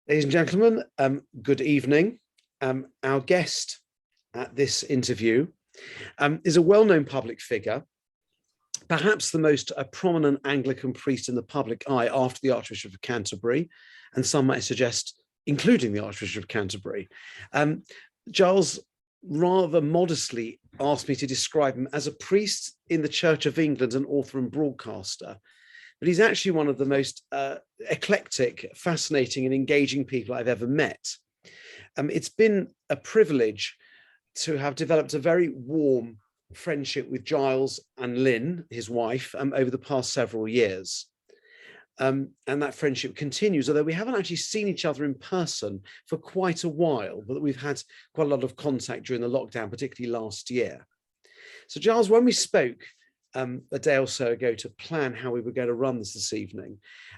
Ladies and gentlemen, good evening. Our guest at this interview is a well-known public figure, perhaps the most prominent Anglican priest in the public eye after the Archbishop of Canterbury, and some might suggest including the Archbishop of Canterbury. Giles rather modestly asked me to describe him as a priest in the Church of England, an author and broadcaster. But he's actually one of the most eclectic, fascinating and engaging people I've ever met. It's been a privilege to have developed a very warm friendship with Giles and Lynn, his wife, over the past several years. And that friendship continues, although we haven't actually seen each other in person for quite a while, but we've had quite a lot of contact during the lockdown, particularly last year. So Giles, when we spoke a day or so ago to plan how we were going to run this evening,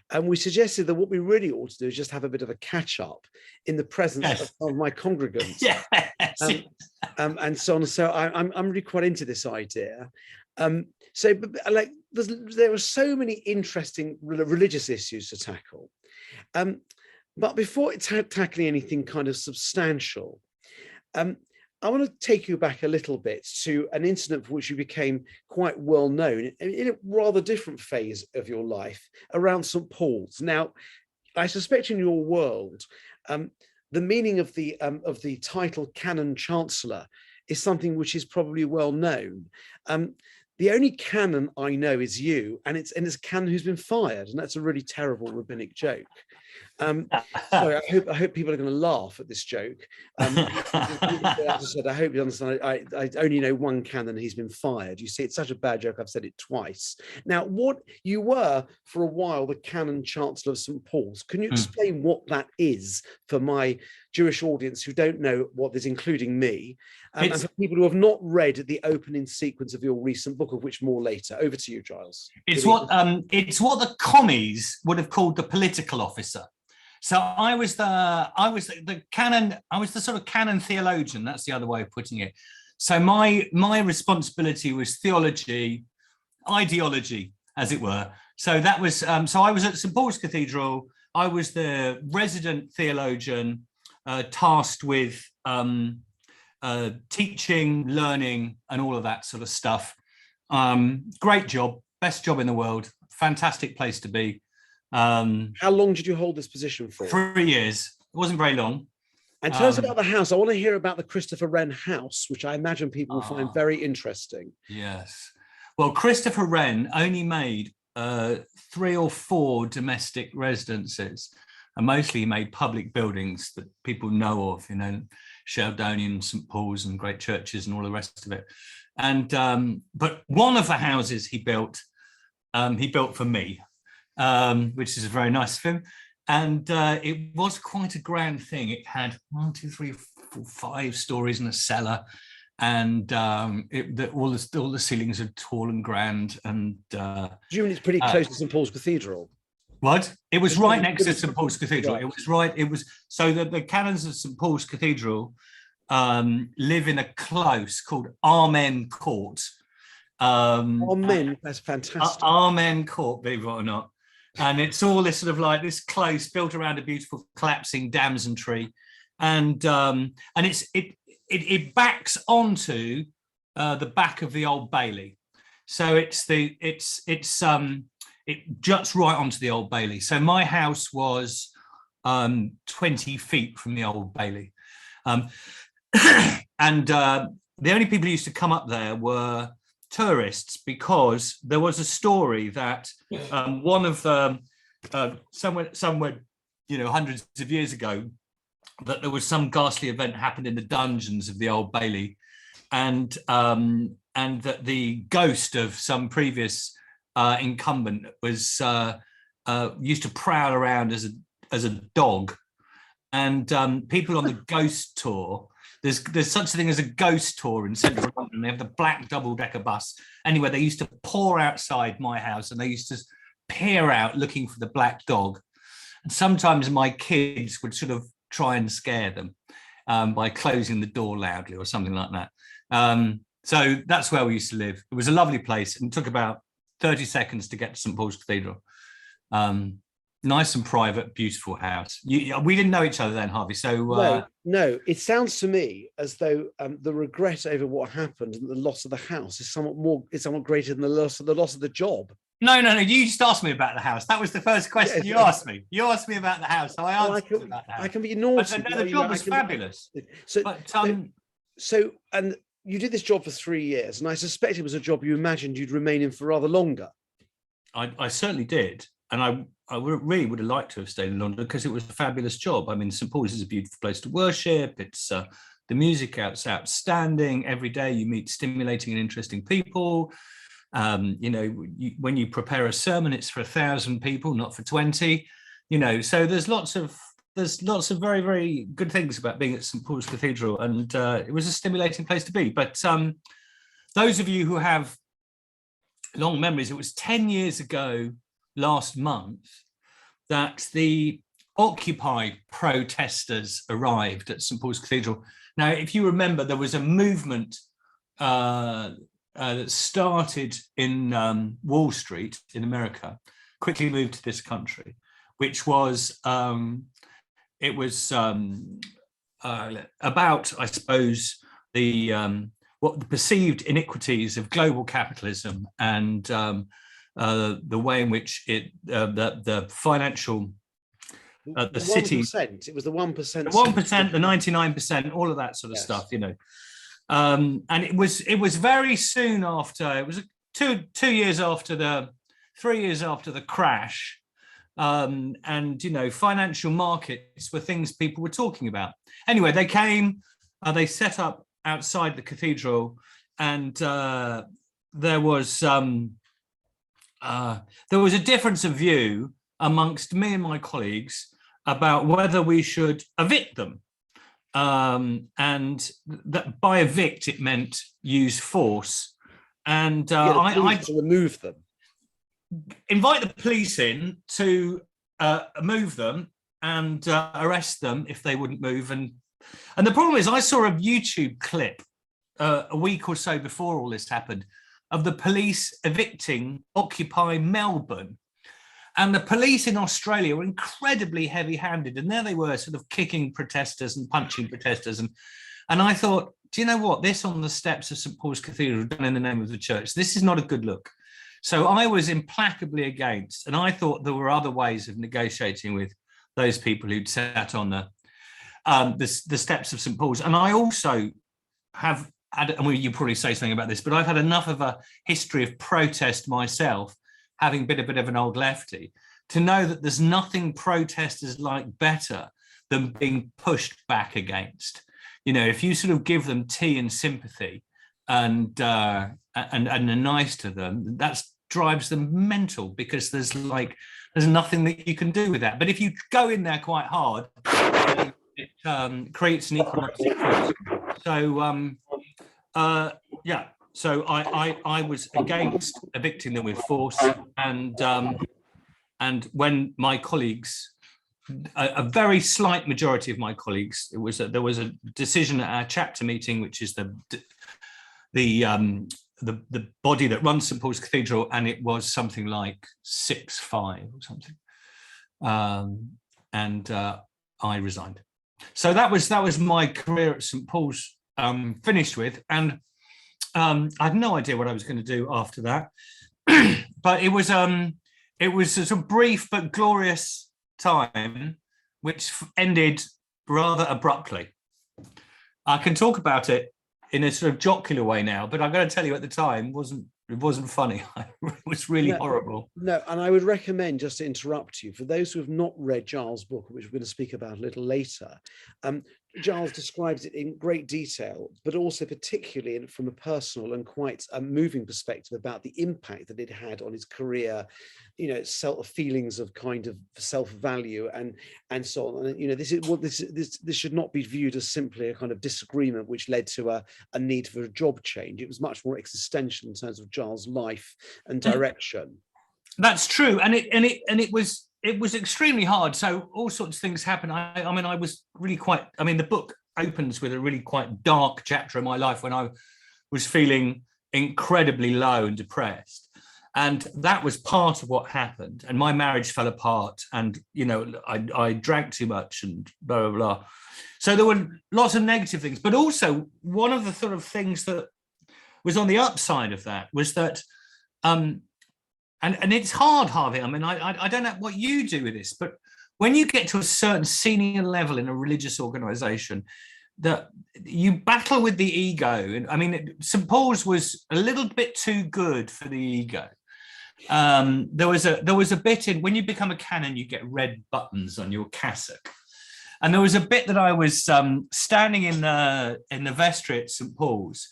and we suggested that what we really ought to do is just have a bit of a catch up in the presence of my congregants. Yes. And so on. So I'm really quite into this idea. There are so many interesting religious issues to tackle. But before tackling anything kind of substantial, I want to take you back a little bit to an incident for which you became quite well known in a rather different phase of your life around St. Paul's. Now, I suspect in your world, the meaning of the title Canon Chancellor is something which is probably well known. The only canon I know is you, and it's a canon who's been fired, and that's a really terrible rabbinic joke. So I hope people are going to laugh at this joke. As I said, I hope you understand. I only know one canon. He's been fired. You see, it's such a bad joke. I've said it twice. Now, what you were for a while the Canon Chancellor of St. Paul's. Can you explain what that is for my Jewish audience who don't know what this, including me, and for people who have not read the opening sequence of your recent book, of which more later? Over to you, Giles. It's what the commies would have called the political officer. So I was the canon. I was the sort of canon theologian. That's the other way of putting it. So my responsibility was theology, ideology, as it were. So that was so I was at St. Paul's Cathedral. I was the resident theologian, tasked with teaching, learning, and all of that sort of stuff. Great job, best job in the world, fantastic place to be. How long did you hold this position for? 3 years. It wasn't very long. And tell us about the house. I want to hear about the Christopher Wren house, which I imagine people will find very interesting. Yes. Well, Christopher Wren only made 3 or 4 domestic residences, and mostly he made public buildings that people know of, Sheldonian, St. Paul's and great churches and all the rest of it. And but one of the houses he built for me. Which is very nice of him, and it was quite a grand thing. It had 1, 2, 3, 4, 5 stories and a cellar, and all the ceilings are tall and grand. And presumably it's pretty close to St. Paul's Cathedral. What? It was right next to St. Paul's Cathedral. Right. It was so that the canons of St. Paul's Cathedral live in a close called Amen Court. Amen. That's fantastic. Amen Court, believe it or not. And it's all this sort of like this close built around a beautiful collapsing damson tree, and it backs onto the back of the Old Bailey, so it juts right onto the Old Bailey. So my house was 20 feet from the Old Bailey, and the only people who used to come up there were tourists, because there was a story that one of the somewhere hundreds of years ago, that there was some ghastly event happened in the dungeons of the Old Bailey, and that the ghost of some previous incumbent was used to prowl around as a dog, and people on the ghost tour. There's such a thing as a ghost tour in central London. They have the black double-decker bus. Anyway, they used to pour outside my house, and they used to peer out looking for the black dog. And sometimes my kids would sort of try and scare them by closing the door loudly or something like that. So that's where we used to live. It was a lovely place, and it took about 30 seconds to get to St. Paul's Cathedral. Nice and private, beautiful house. We didn't know each other then, Harvey. So no. It sounds to me as though the regret over what happened and the loss of the house is somewhat greater than the loss of the job. No. You just asked me about the house. That was the first question you asked me. You asked me about the house, so I answered about the house. I can be naughty. But no, the job was fabulous. So, and you did this job for 3 years, and I suspect it was a job you imagined you'd remain in for rather longer. I certainly did, and I really would have liked to have stayed in London because it was a fabulous job. I mean, St Paul's is a beautiful place to worship. It's the music out's outstanding. Every day you meet stimulating and interesting people. When you prepare a sermon, it's for 1,000 people, not for 20. So there's lots of very, very good things about being at St Paul's Cathedral, and it was a stimulating place to be. But those of you who have long memories, it was 10 years ago last month that the Occupy protesters arrived at St Paul's Cathedral. Now, if you remember, there was a movement that started in Wall Street in America, quickly moved to this country, which was about, I suppose, the perceived iniquities of global capitalism and the way in which the financial the cities, it was the 1%, the 1%, the 99%, all of that sort of stuff, and it was very soon after. It was 3 years after the crash. And financial markets were things people were talking about. Anyway, they came, they set up outside the cathedral, and there was a difference of view amongst me and my colleagues about whether we should evict them, and that by evict it meant use force, and I to remove them. Invite the police in to move them and arrest them if they wouldn't move. And the problem is, I saw a YouTube clip a week or so before all this happened of the police evicting Occupy Melbourne. And the police in Australia were incredibly heavy-handed. And there they were, sort of kicking protesters and punching protesters. And I thought, do you know what? This on the steps of St Paul's Cathedral, done in the name of the church, this is not a good look. So I was implacably against, and I thought there were other ways of negotiating with those people who'd sat on the steps of St Paul's. And I also have had, and you probably say something about this, but I've had enough of a history of protest myself, having been a bit of an old lefty, to know that there's nothing protesters like better than being pushed back against. If you sort of give them tea and sympathy, and are nice to them, that drives them mental, because there's nothing that you can do with that. But if you go in there quite hard, it creates an economic force. So so I was against evicting them with force, and when my colleagues, a very slight majority of my colleagues, there was a decision at our chapter meeting, which is the body that runs St Paul's Cathedral, and it was something like 6-5 or something, and I resigned. So that was my career at St Paul's finished with, and I had no idea what I was going to do after that. But it was a sort of brief but glorious time, which ended rather abruptly. I can talk about it in a sort of jocular way now, but I'm going to tell you, at the time, it wasn't funny. It was really horrible. No, and I would recommend, just to interrupt you, for those who have not read Giles' book, which we're going to speak about a little later, Giles describes it in great detail, but also particularly from a personal and quite moving perspective about the impact that it had on his career, feelings of kind of self-value and so on. And this should not be viewed as simply a kind of disagreement which led to a need for a job change. It was much more existential in terms of Giles' life and direction. That's true, and it was extremely hard. So all sorts of things happened. I was really quite. The book opens with a really quite dark chapter in my life when I was feeling incredibly low and depressed, And that was part of what happened. And my marriage fell apart, and, I drank too much and blah, blah, blah. So there were lots of negative things, but also one of the sort of things that was on the upside of that was that, and it's hard, Harvey. I mean, I don't know what you do with this, but when you get to a certain senior level in a religious organization, that you battle with the ego. And I mean, St. Paul's was a little bit too good for the ego. There was a bit in, when you become a canon, you get red buttons on your cassock. And there was a bit that I was standing in the vestry at St. Paul's,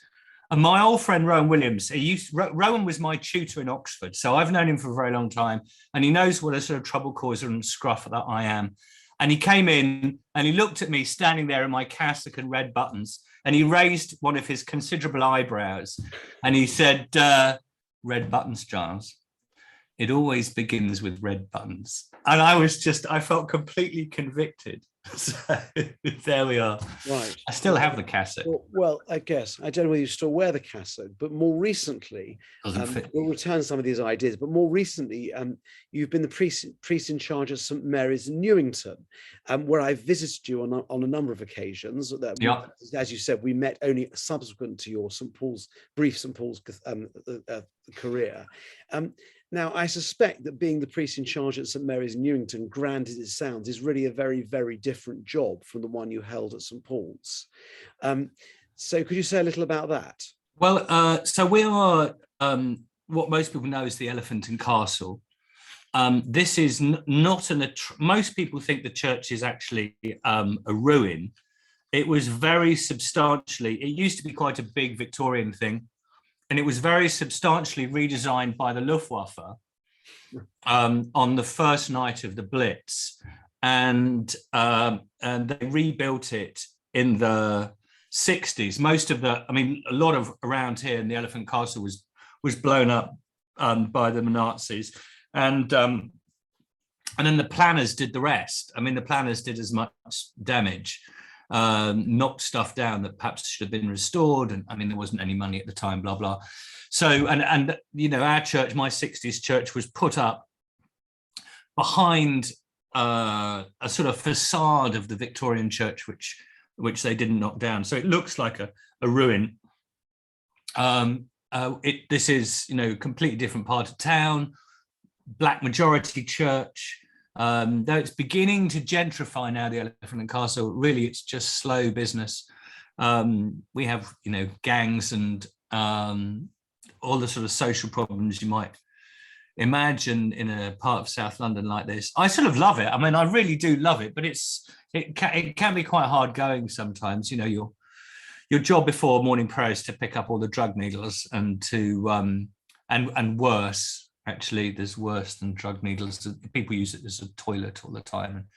and my old friend Rowan Williams, Rowan was my tutor in Oxford, so I've known him for a very long time, and he knows what a sort of trouble causer and scruff that I am. And he came in and he looked at me standing there in my cassock and red buttons, and he raised one of his considerable eyebrows, and he said, "Red buttons, Giles. It always begins with red buttons." And I felt completely convicted. So there we are. Right. I still have the cassock. Well, I guess, I don't know whether you still wear the cassock, but more recently, we'll return some of these ideas, but more recently, you've been the priest in charge of St. Mary's in Newington, where I visited you on a number of occasions. As you said, we met only subsequent to your brief St. Paul's career. Now, I suspect that being the priest in charge at St. Mary's in Newington, grand as it sounds, is really a very, very different job from the one you held at St. Paul's. So could you say a little about that? Well, so we are what most people know is the Elephant and Castle. This is not most people think the church is actually a ruin. It was very substantially, it used to be quite a big Victorian thing, and it was very substantially redesigned by the Luftwaffe on the first night of the Blitz, and they rebuilt it in the 60s. A lot of around here in the Elephant Castle was blown up by the Nazis, and then the planners did the rest. I mean, the planners did as much damage, knocked stuff down that perhaps should have been restored, and I mean, there wasn't any money at the time, blah blah. So and our church, my 60s church, was put up behind a sort of facade of the Victorian church, which they didn't knock down, so it looks like a ruin. This is completely different part of town, black majority church. Though it's beginning to gentrify now, the Elephant and Castle, really it's just slow business. We have gangs and all the sort of social problems you might imagine in a part of South London like this. I sort of love it. I mean, I really do love it, but it can be quite hard going sometimes. Your job before morning prayer is to pick up all the drug needles and to and worse. Actually, there's worse than drug needles. People use it as a toilet all the time,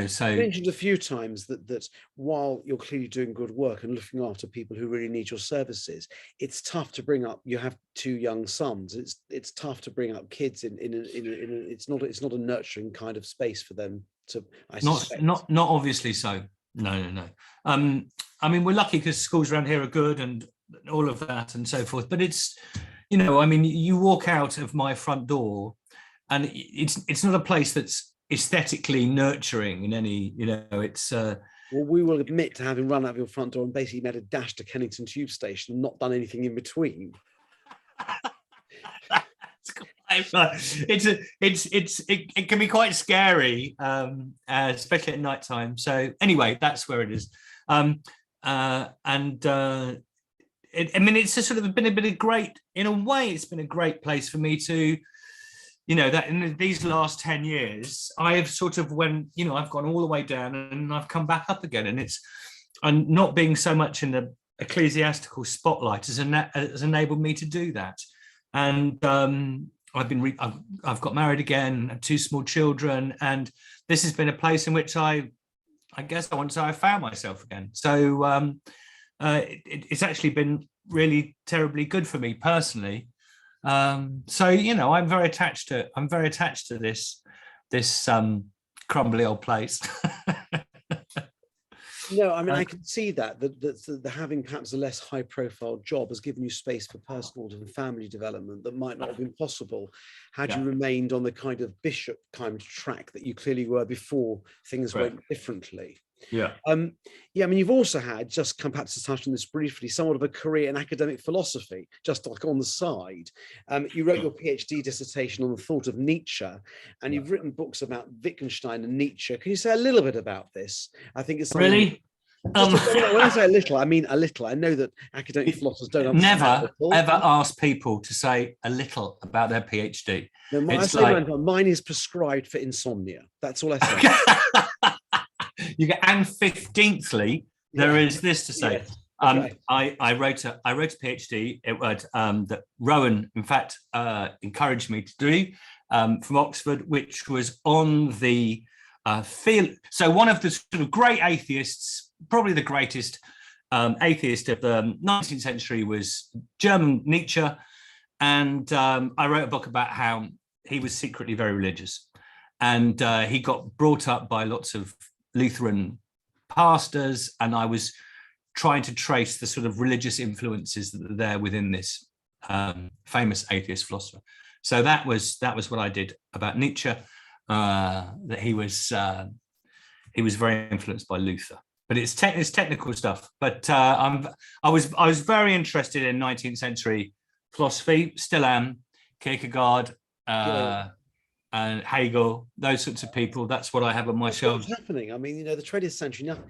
So you mentioned a few times that while you're clearly doing good work and looking after people who really need your services, it's tough to bring up. You have 2 young sons. It's tough to bring up kids in it's not a nurturing kind of space for them to. I suspect. Not obviously so. No. I mean, we're lucky because schools around here are good and all of that and so forth. But it's. I mean, you walk out of my front door and it's not a place that's aesthetically nurturing in any, it's... Well, we will admit to having run out of your front door and basically made a dash to Kennington Tube Station and not done anything in between. It can be quite scary, especially at night time. So anyway, that's where it is. It's a sort of been a great, in a way, it's been a great place for me to, that in these last 10 years, I have sort of I've gone all the way down and I've come back up again. And not being so much in the ecclesiastical spotlight has enabled me to do that. And I've got married again, have 2 small children, and this has been a place in which I guess I want to say I found myself again. So it's actually been really terribly good for me personally. So I'm very attached to this crumbly old place. No, I mean, I can see that the having perhaps a less high-profile job has given you space for personal and family development that might not have been possible had you remained on the kind of bishop kind of track that you clearly were before things went differently. Yeah. Yeah, I mean, you've also had, just come back to touch on this briefly, somewhat of a career in academic philosophy, just like on the side. You wrote your PhD dissertation on the thought of Nietzsche, and you've written books about Wittgenstein and Nietzsche. Can you say a little bit about this? I think it's really. When I say a little, I mean a little. I know that academic philosophers don't understand. Never ever ask people to say a little about their PhD. No, mine is prescribed for insomnia. That's all I say. You get, and 15thly, there is this to say. Okay. I wrote a PhD that Rowan, in fact, encouraged me to do from Oxford, which was on the field. So one of the sort of great atheists, probably the greatest atheist of the 19th century, was German Nietzsche, and I wrote a book about how he was secretly very religious, and he got brought up by lots of Lutheran pastors, and I was trying to trace the sort of religious influences that are there within this famous atheist philosopher. So that was what I did about Nietzsche. That he was very influenced by Luther, but it's technical stuff. But I was very interested in 19th century philosophy, still am. Kierkegaard, and Hegel, those sorts of people. That's what I have on my shelves. What's happening? I mean, the 20th century, nothing.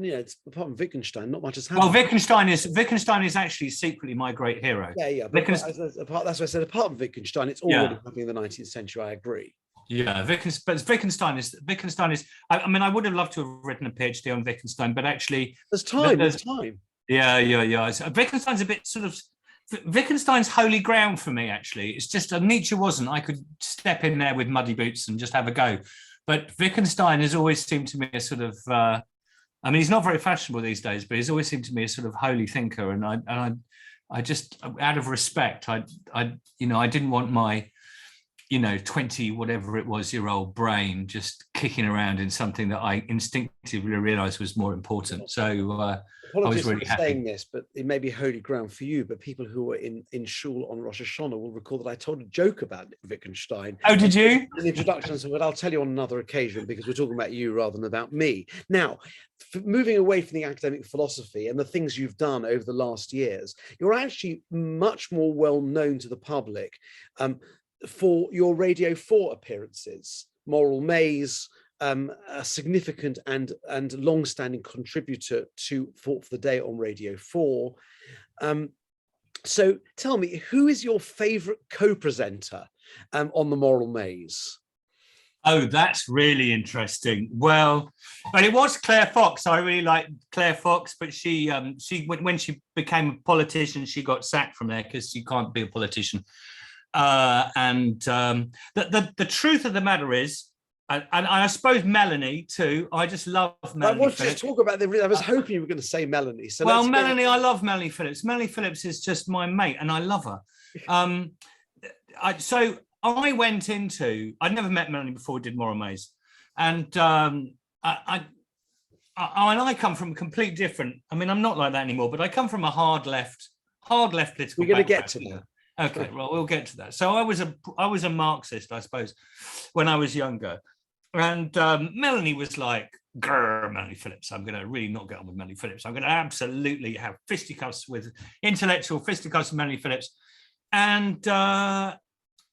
It's apart from Wittgenstein, not much has happened. Well, Wittgenstein is actually secretly my great hero. Yeah. But that's what I said. Apart from Wittgenstein, it's already happening in the 19th century. I agree. Yeah, Wittgenstein is. I mean, I would have loved to have written a PhD on Wittgenstein, but actually, there's time. There's time. Yeah. Wittgenstein's a bit sort of. Wittgenstein's holy ground for me, actually. It's just Nietzsche wasn't. I could step in there with muddy boots and just have a go. But Wittgenstein has always seemed to me a sort of, I mean, he's not very fashionable these days, but he's always seemed to me a sort of holy thinker. And I just, out of respect, I didn't want my, 20 whatever it was year old brain just kicking around in something that I instinctively realized was more important. So I was really happy saying this, but it may be holy ground for you, but people who were in shul on Rosh Hashanah will recall that I told a joke about Wittgenstein. Oh, did you? In the introduction, but I'll tell you on another occasion because we're talking about you rather than about me. Now, moving away from the academic philosophy and the things you've done over the last years, you're actually much more well known to the public for your Radio 4 appearances. Moral Maze, a significant and long-standing contributor to Thought for the Day on Radio 4. So tell me, who is your favorite co-presenter on the Moral Maze? Oh, that's really interesting. Well, but it was Claire Fox. I really liked Claire Fox, but she when she became a politician, she got sacked from there because she can't be a politician. The truth of the matter is, and I suppose Melanie too. I just love Melanie. I wanted to talk about I was hoping you were going to say Melanie. So well, Melanie, I love Melanie Phillips. Melanie Phillips is just my mate, and I love her. So I went into. I'd never met Melanie before. Did Moral Maze, and I come from a complete different. I mean, I'm not like that anymore, but I come from a hard left political. We're going to get to that. Okay, well, we'll get to that. So I was a Marxist, I suppose, when I was younger. And Melanie was like, grr, Melanie Phillips. I'm going to really not get on with Melanie Phillips. I'm going to absolutely have intellectual fisticuffs with Melanie Phillips. And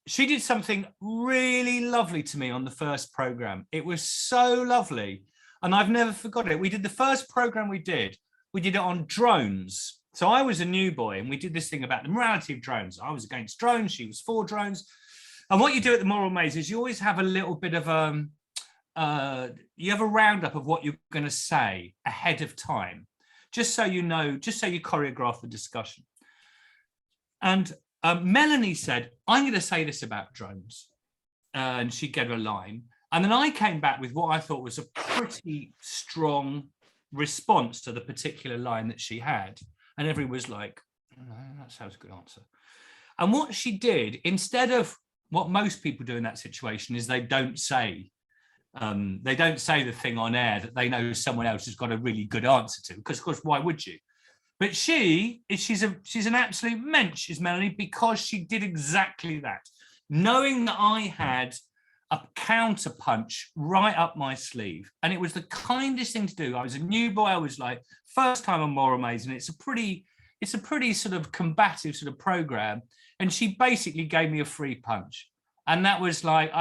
she did something really lovely to me on the first program. It was so lovely. And I've never forgotten it. We did the first program we did it on drones. So I was a new boy, and we did this thing about the morality of drones. I was against drones. She was for drones. And what you do at the Moral Maze is you always have a little bit of you have a roundup of what you're going to say ahead of time, just so you know, just so you choreograph the discussion. And Melanie said, I'm going to say this about drones. And she gave a line. And then I came back with what I thought was a pretty strong response to the particular line that she had. And everyone was like, oh, that sounds a good answer. And what she did, instead of what most people do in that situation, is they don't say They don't say the thing on air that they know someone else has got a really good answer to, because of course, why would you? But she's an absolute mensch, is Melanie, because she did exactly that, knowing that I had a counter punch right up my sleeve, and it was the kindest thing to do. I was a new boy. I was like, first time on Moral Maze, and it's a pretty sort of combative sort of program, and she basically gave me a free punch, and that was like,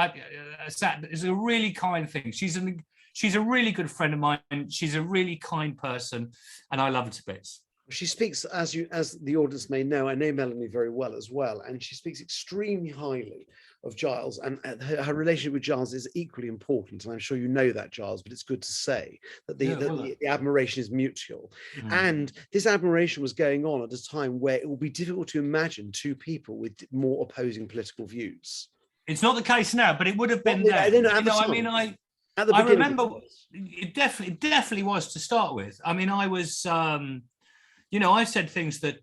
it's a really kind thing. She's a really good friend of mine. She's a really kind person, and I love her to bits. She speaks, as the audience may know, I know Melanie very well as well, and she speaks extremely highly of Giles, and her relationship with Giles is equally important, and I'm sure you know that, Giles, but it's good to say that the admiration is mutual. And this admiration was going on at a time where it will be difficult to imagine two people with more opposing political views. It's not the case now, but it would have been there. I remember it definitely was to start with. I mean, I was, I said things that,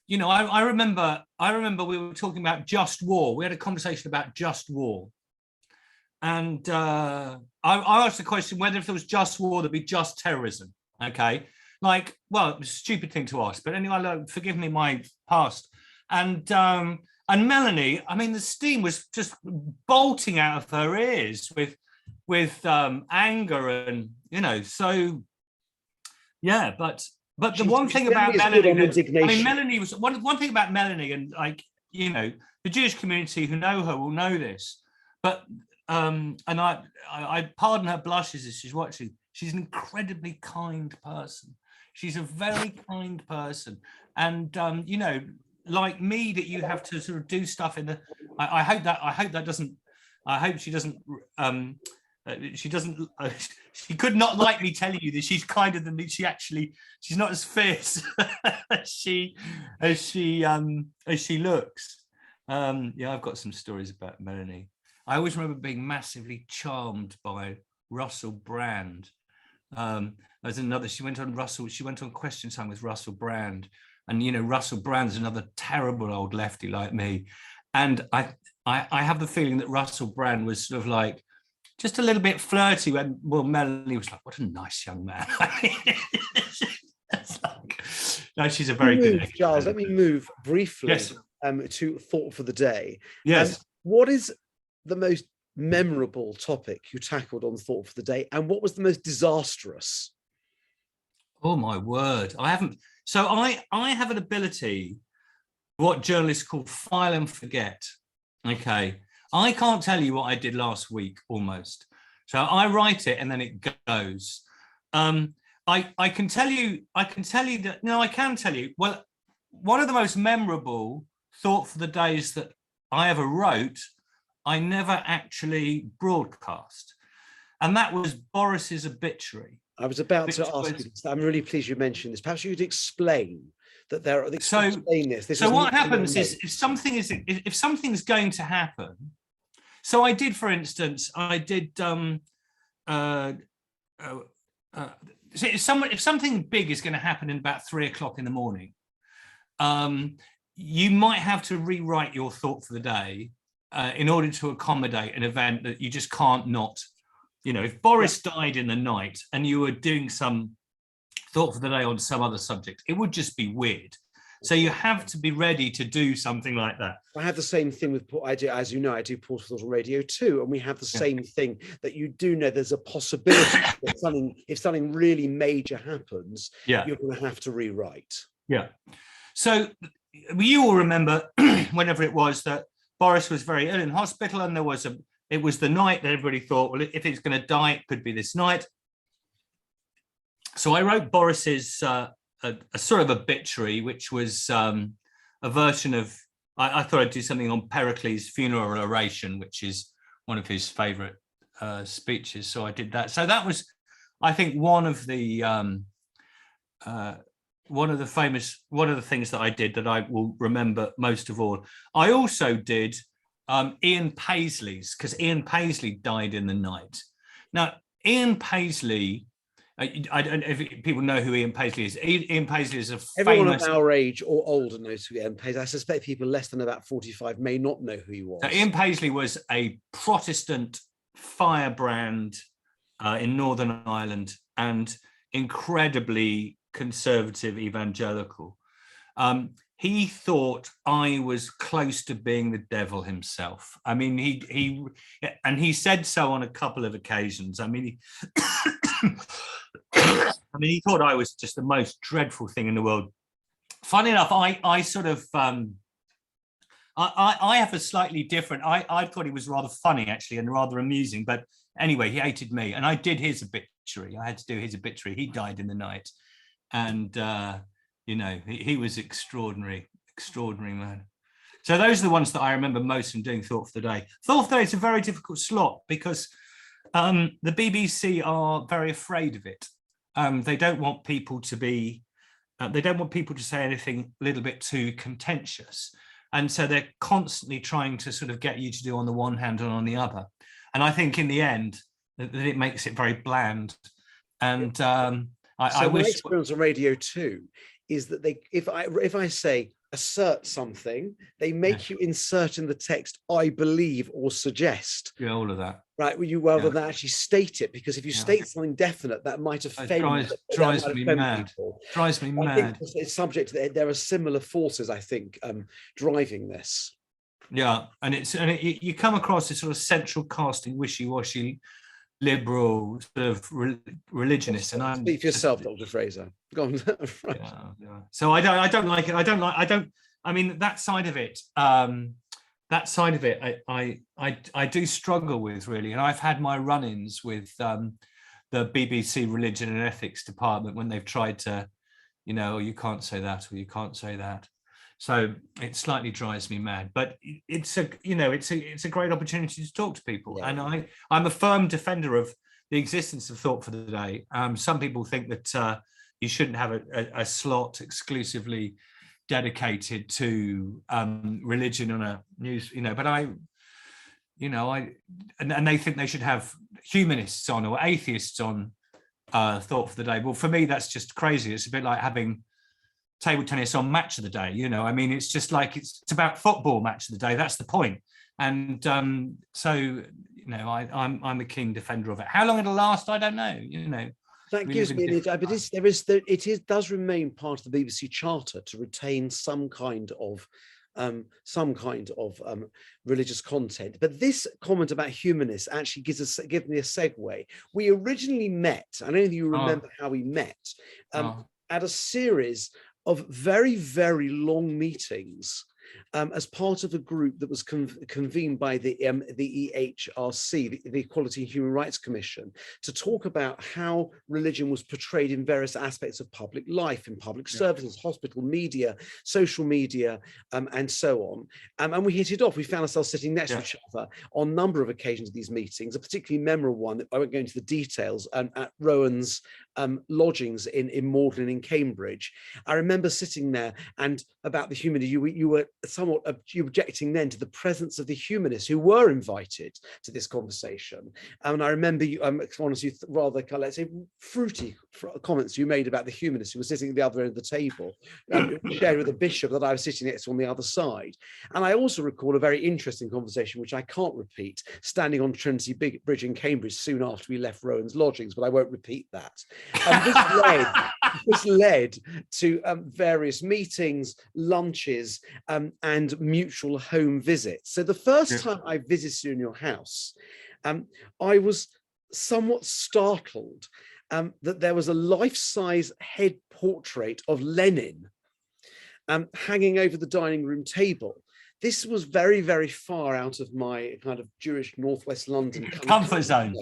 I remember we were talking about just war. We had a conversation about just war. And I asked the question whether if there was just war, there'd be just terrorism. Okay. Like, well, it was a stupid thing to ask, but anyway, forgive me my past. And Melanie, I mean, the steam was just bolting out of her ears with anger and, so yeah, but the one thing about Melanie, Melanie was one thing about Melanie, and the Jewish community who know her will know this. But and I pardon her blushes as she's watching. She's an incredibly kind person. She's a very kind person, and like me, that you have to sort of do stuff in the. I hope that doesn't. I hope she doesn't. She doesn't. She could not like me telling you that she's kinder than me. She's not as fierce as she looks. I've got some stories about Melanie. I always remember being massively charmed by Russell Brand. There's another. She went on Question Time with Russell Brand, and Russell Brand's another terrible old lefty like me, and I have the feeling that Russell Brand was sort of like, just a little bit flirty when, Melanie was like, what a nice young man. No, she's a very good actor. Giles, let me move briefly yes. To Thought for the Day. Yes. What is the most memorable topic you tackled on Thought for the Day, and what was the most disastrous? Oh, my word. I haven't. So I have an ability, what journalists call file and forget. Okay. I can't tell you what I did last week almost. So I write it and then it goes. I can tell you that, no, I can tell you, well, one of the most memorable Thought for the Days that I ever wrote, I never actually broadcast. And that was Boris's obituary. I was about to ask you this. I'm really pleased you mentioned this. Perhaps you could explain that there are. Explain this. So what happens is if something's going to happen. So I did, for instance, if something big is going to happen in about 3 o'clock in the morning, you might have to rewrite your thought for the day in order to accommodate an event that you just can't not. If Boris died in the night and you were doing some thought for the day on some other subject, it would just be weird. So you have to be ready to do something like that. I have the same thing with, I do Portal Radio too, and we have the same thing that you do know there's a possibility that if something really major happens, you're going to have to rewrite. Yeah. So you all remember whenever it was that Boris was very ill in hospital, and it was the night that everybody thought, well, if he's going to die, it could be this night. So I wrote Boris's a sort of obituary, which was a version of, I thought I'd do something on Pericles' funeral oration, which is one of his favorite speeches. So I did that. So that was, I think, one of the things that I did that I will remember most of all. I also did Ian Paisley's, because Ian Paisley died in the night. Now, Ian Paisley, I don't know if people know who Ian Paisley is. Ian Paisley is Everyone of our age or older knows who Ian Paisley is. I suspect people less than about 45 may not know who he was. So Ian Paisley was a Protestant firebrand in Northern Ireland and incredibly conservative evangelical. He thought I was close to being the devil himself. I mean, he said so on a couple of occasions. I mean, he thought I was just the most dreadful thing in the world. Funny enough, I sort of I have a slightly different. I thought he was rather funny actually and rather amusing. But anyway, he hated me, and I did his obituary. I had to do his obituary. He died in the night, and he was extraordinary man. So those are the ones that I remember most from doing Thought for the Day. Thought for the Day is a very difficult slot because the BBC are very afraid of it. They don't want people to be. They don't want people to say anything a little bit too contentious. And so they're constantly trying to sort of get you to do on the one hand and on the other. And I think in the end, that it makes it very bland. And I wish... my experience on radio too is that if I say assert something, they make you insert in the text, I believe or suggest. Yeah, all of that. Right, rather than actually state it, because if you state something definite, that might offend. Drives me mad. Drives me mad. It's subject to there are similar forces, I think, driving this. Yeah, and you come across this sort of central casting, wishy-washy, liberal sort of religionist. And I'm speak for yourself, Dr. Fraser. Go on. Right. Yeah. So I don't like it. I mean, that side of it. I do struggle with, really, and I've had my run-ins with the BBC Religion and Ethics Department when they've tried to, you can't say that, or you can't say that. So it slightly drives me mad. But it's a great opportunity to talk to people, and I'm a firm defender of the existence of Thought for the Day. Some people think that you shouldn't have a slot exclusively dedicated to religion on a news, but and they think they should have humanists on or atheists on Thought for the Day. Well, for me, that's just crazy. It's a bit like having table tennis on Match of the Day. I mean, it's just like it's about football Match of the Day. That's the point. And so I'm a keen defender of it. How long it'll last, I don't know. That gives me an idea, but it does remain part of the BBC Charter to retain some kind of religious content. But this comment about humanists actually gives me a segue. We originally met, I don't know if you remember how we met, at a series of very, very long meetings as part of a group that was convened by the EHRC, the Equality and Human Rights Commission, to talk about how religion was portrayed in various aspects of public life, in public services, hospital, media, social media, and so on. And we hit it off. We found ourselves sitting next to each other on a number of occasions of these meetings, a particularly memorable one, that I won't go into the details, at Rowan's lodgings in Magdalen in Cambridge. I remember sitting there, and about the humanity, you were somewhat objecting then to the presence of the humanists who were invited to this conversation. And I remember one of you rather, let's say, fruity comments you made about the humanists who were sitting at the other end of the table, shared with the bishop that I was sitting next to on the other side. And I also recall a very interesting conversation, which I can't repeat, standing on Trinity Bridge in Cambridge soon after we left Rowan's lodgings, but I won't repeat that. This led to various meetings, lunches, and mutual home visits. So the first time I visited you in your house, I was somewhat startled that there was a life-size head portrait of Lenin hanging over the dining room table. This was very, very far out of my kind of Jewish Northwest London comfort zone.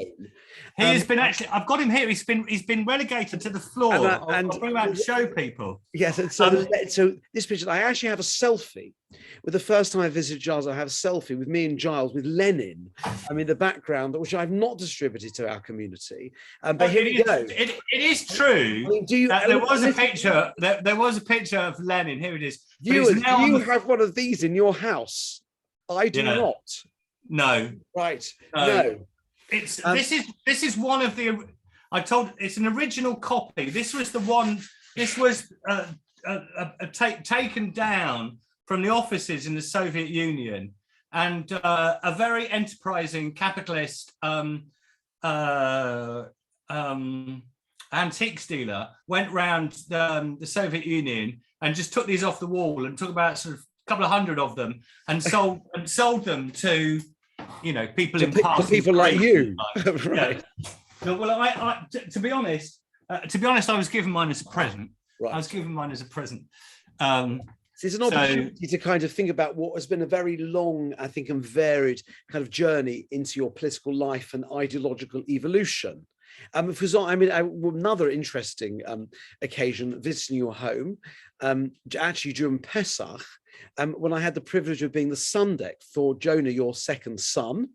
He has been I've got him here. He's been relegated to the floor. I'll bring him out and show people. Yes, and so this picture, I actually have a selfie. With the first time I visited Giles, I have a selfie with me and Giles with Lenin. The background, which I've not distributed to our community. But here we go. It is true. That there was a picture. There was a picture of Lenin. Here it is. Do you have one of these in your house? I do not. No. Right. No. It's this is one of the. It's an original copy. This was the one. This was taken down from the offices in the Soviet Union, and a very enterprising capitalist antiques dealer went round the Soviet Union and just took these off the wall and took about sort of a couple of hundred of them and sold them to, you know, people in parts people like you. Right. Yeah. Well, to be honest, I was given mine as a present. Right. I was given mine as a present. It's an opportunity to kind of think about what has been a very long, I think, and varied kind of journey into your political life and ideological evolution. Because another interesting occasion visiting your home, actually during Pesach, when I had the privilege of being the sun deck for Jonah, your second son.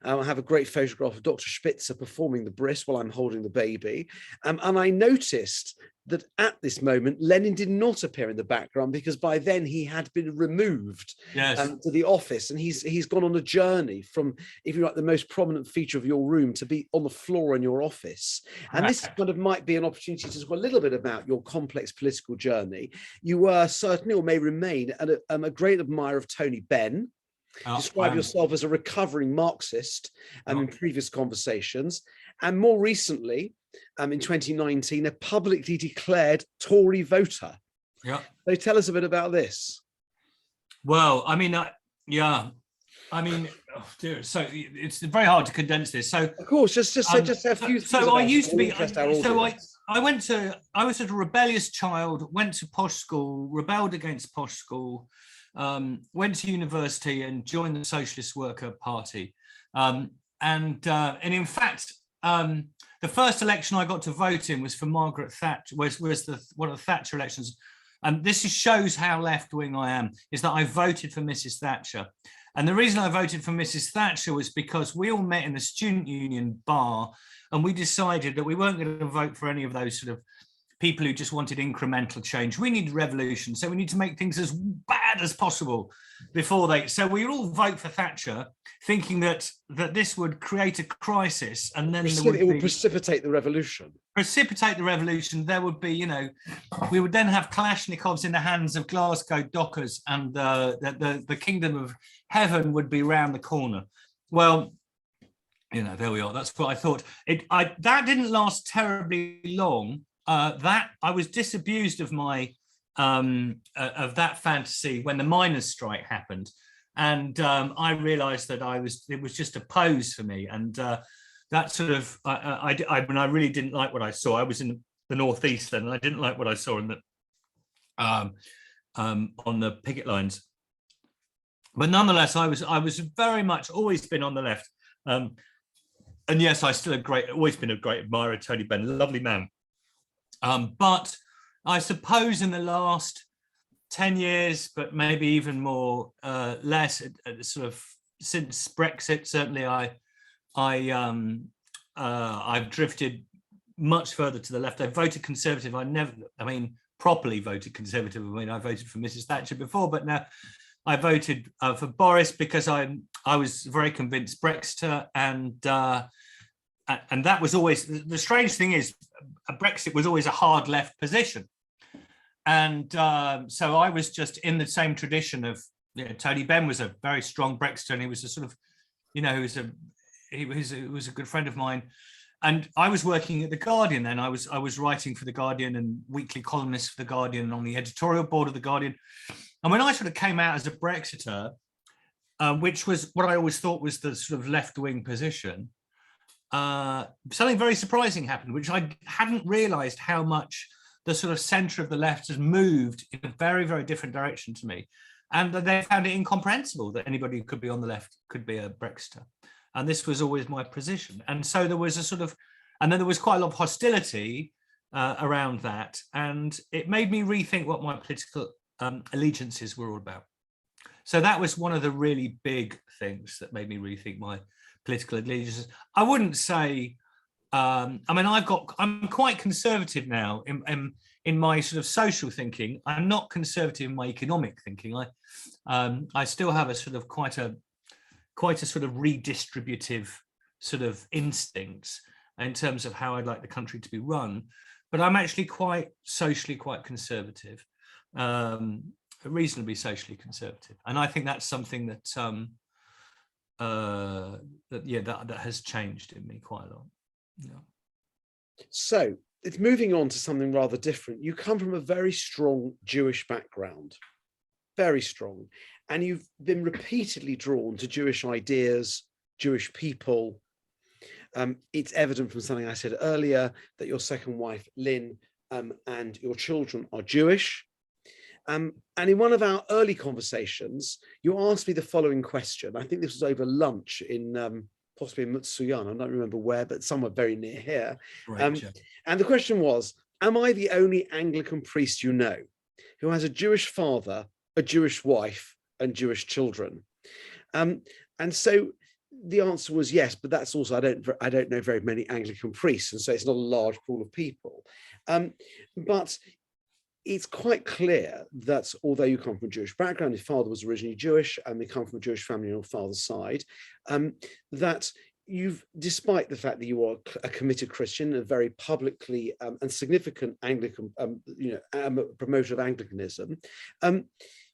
I have a great photograph of Dr. Spitzer performing the bris while I'm holding the baby. And I noticed that at this moment, Lenin did not appear in the background because by then he had been removed to the office. And he's gone on a journey from, if you like, the most prominent feature of your room to be on the floor in your office. And this kind of might be an opportunity to talk a little bit about your complex political journey. You were certainly, or may remain, a great admirer of Tony Benn. Describe yourself as a recovering Marxist in previous conversations. And more recently, in 2019, a publicly declared Tory voter. Yeah. So tell us a bit about this. Well, I mean, oh dear. So it's very hard to condense this. So of course, just a few. So I used to be. I was a rebellious child. Went to posh school, rebelled against posh school. Went to university and joined the Socialist Worker Party. And in fact, the first election I got to vote in was for Margaret Thatcher. Was one of the Thatcher elections. And this shows how left-wing I am, is that I voted for Mrs. Thatcher. And the reason I voted for Mrs. Thatcher was because we all met in the student union bar and we decided that we weren't going to vote for any of those sort of people who just wanted incremental change. We need revolution. So we need to make things as bad as possible before they. So we all vote for Thatcher, thinking that this would create a crisis, and then it would precipitate the revolution. Precipitate the revolution. There would be, we would then have Kalashnikovs in the hands of Glasgow dockers, and the kingdom of heaven would be round the corner. Well, there we are. That's what I thought. That didn't last terribly long. That I was disabused of my of that fantasy when the miners' strike happened, and I realised that it was just a pose for me, and that sort of when I really didn't like what I saw. I was in the northeast then, and I didn't like what I saw in the on the picket lines. But nonetheless, I was very much always been on the left, and yes, I still always been a great admirer of Tony Benn, lovely man. But I suppose in the last 10 years, but maybe even more, less, sort of since Brexit, certainly I've drifted much further to the left. I voted Conservative. Properly voted Conservative. I voted for Mrs. Thatcher before, but now I voted for Boris because I was very convinced Brexiter, and that was always the strange thing is Brexit was always a hard left position, and so I was just in the same tradition of Tony Benn was a very strong Brexiter, and he was a sort of he was a good friend of mine, and I was working at the Guardian then. I was writing for the Guardian and weekly columnist for the Guardian and on the editorial board of the Guardian, and when I sort of came out as a Brexiter, which was what I always thought was the sort of left-wing position. Something very surprising happened, which I hadn't realized how much the sort of center of the left has moved in a very, very different direction to me. And they found it incomprehensible that anybody who could be on the left could be a Brexiter. And this was always my position. And so there was and then there was quite a lot of hostility around that. And it made me rethink what my political allegiances were all about. So that was one of the really big things that made me rethink my political allegiances. I wouldn't say, I'm quite conservative now in my sort of social thinking. I'm not conservative in my economic thinking. I still have a sort of quite a sort of redistributive sort of instincts in terms of how I'd like the country to be run. But I'm actually socially quite conservative, reasonably socially conservative. And I think that's something that that has changed in me quite a lot. Yeah. So it's moving on to something rather different. You come from a very strong Jewish background, very strong, and you've been repeatedly drawn to Jewish ideas, Jewish people. It's evident from something I said earlier that your second wife, Lynn, and your children are Jewish. And in one of our early conversations, you asked me the following question. I think this was over lunch in possibly in Mutsuyan. I don't remember where, but somewhere very near here. Right, and the question was, am I the only Anglican priest you know who has a Jewish father, a Jewish wife, and Jewish children? And so the answer was yes, but that's also, I don't know very many Anglican priests, and so it's not a large pool of people. But it's quite clear that although you come from a Jewish background, your father was originally Jewish, and you come from a Jewish family on your father's side, that you've, despite the fact that you are a committed Christian, a very publicly and significant Anglican, promoter of Anglicanism,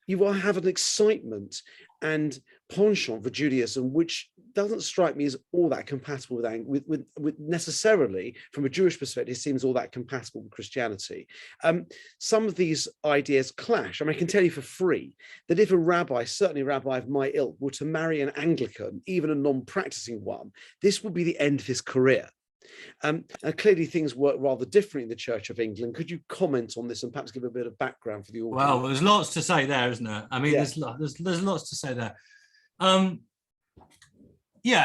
you will have an excitement and penchant for Judaism, which doesn't strike me as all that compatible with necessarily, from a Jewish perspective, it seems all that compatible with Christianity. Some of these ideas clash. I mean, I can tell you for free that if a rabbi, certainly a rabbi of my ilk, were to marry an Anglican, even a non-practicing one, this would be the end of his career. And clearly things work rather differently in the Church of England. Could you comment on this and perhaps give a bit of background for the audience? Well, there's lots to say there, isn't there? I mean, there's lots to say there.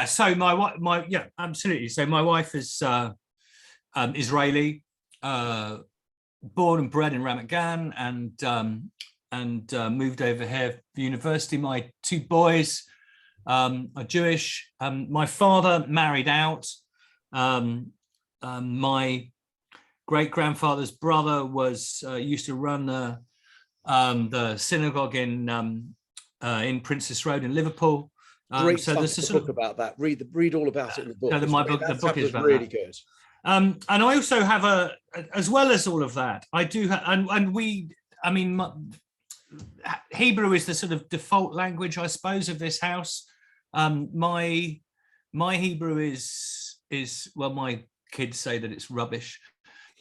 So my absolutely. So my wife is Israeli, born and bred in Ramat Gan, and moved over here for university. My two boys are Jewish. My father married out. My great-grandfather's brother was used to run the synagogue in Princess Road in Liverpool. Great so there's a book about that. Read all about it in the book. The book is about really that. Good. And I also have as well as all of that, I do Hebrew is the sort of default language, I suppose, of this house. My Hebrew is well, my kids say that it's rubbish.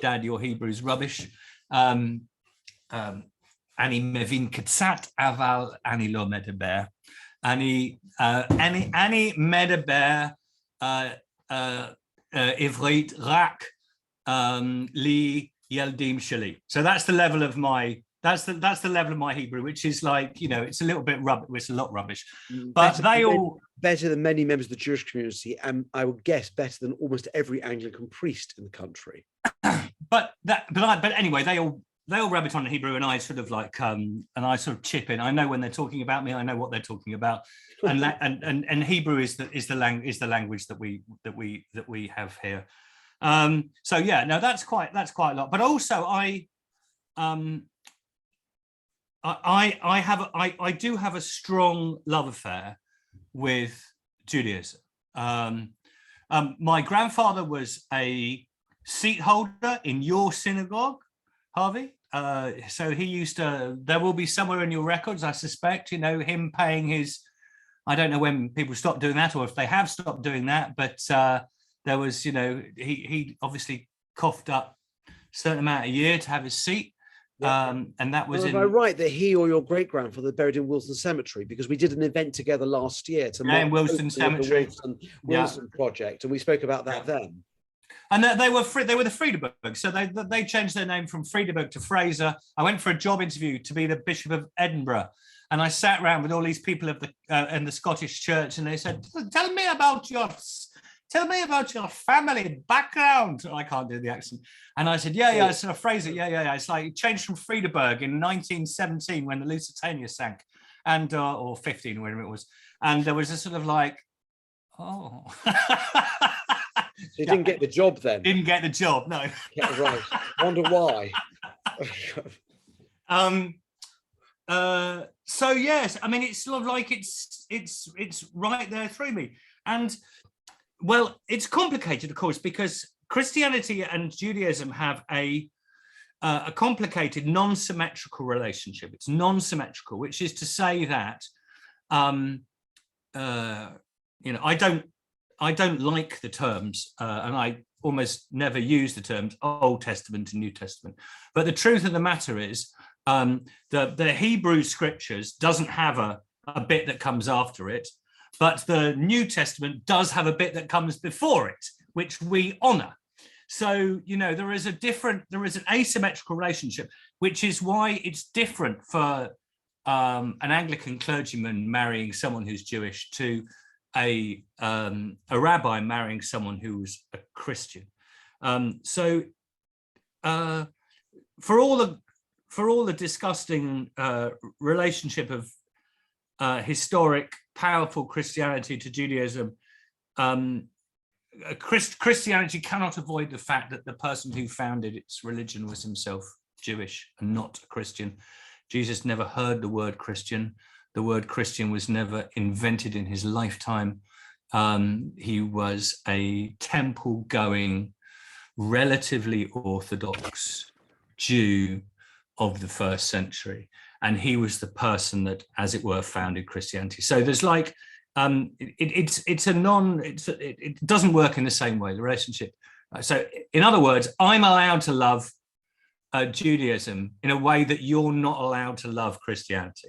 Dad, your Hebrew is rubbish. Ani mevin katsat aval ani lo medaber. Ani medaber ivrit rak li yeldim shali. So that's the level of my that's the level of my Hebrew, which is like, it's a little bit rubbish. It's a lot rubbish, but better than many members of the Jewish community, and I would guess better than almost every Anglican priest in the country. But anyway, they all rub it on Hebrew, and I sort of chip in. I know when they're talking about me. I know what they're talking about, and Hebrew is the language that we have here. So yeah, no, that's quite a lot. But also I do have a strong love affair with Judaism. My grandfather was a seat holder in your synagogue, Harvey. So he used to, there will be somewhere in your records, I suspect, him paying his, I don't know when people stopped doing that or if they have stopped doing that, but there was, he obviously coughed up a certain amount a year to have his seat. And that was am I right that he or your great-grandfather were buried in Wilson Cemetery? Because we did an event together last year to in Wilson Cemetery, the Wilson project, and we spoke about that then. And they were the Friedeberg, so they changed their name from Friedeberg to Fraser. I went for a job interview to be the Bishop of Edinburgh, and I sat around with all these people of in the Scottish Church, and they said, "Tell me about your family background." I can't do the accent, and I said, "Yeah, it's Fraser. Yeah. It's like it changed from Friedeberg in 1917 when the Lusitania sank, and or 15, whatever it was, and there was a sort of like, oh." So you didn't get the job then? Didn't get the job, no. Yeah, right. Wonder why. So yes, I mean, it's sort of like it's right there through me, and well, it's complicated, of course, because Christianity and Judaism have a complicated non-symmetrical relationship. It's non-symmetrical, which is to say that you know, I don't like the terms, and I almost never use the terms Old Testament and New Testament. But the truth of the matter is, the Hebrew scriptures doesn't have a bit that comes after it, but the New Testament does have a bit that comes before it, which we honor. So, you know, there is an asymmetrical relationship, which is why it's different for an Anglican clergyman marrying someone who's Jewish to a rabbi marrying someone who's a Christian. So for all the disgusting relationship of historic, powerful Christianity to Judaism, Christianity cannot avoid the fact that the person who founded its religion was himself Jewish and not a Christian. Jesus never heard the word Christian. The word Christian was never invented in his lifetime. He was a temple-going, relatively Orthodox Jew of the first century. And he was the person that, as it were, founded Christianity. So there's like, it doesn't work in the same way, the relationship. So in other words, I'm allowed to love Judaism in a way that you're not allowed to love Christianity.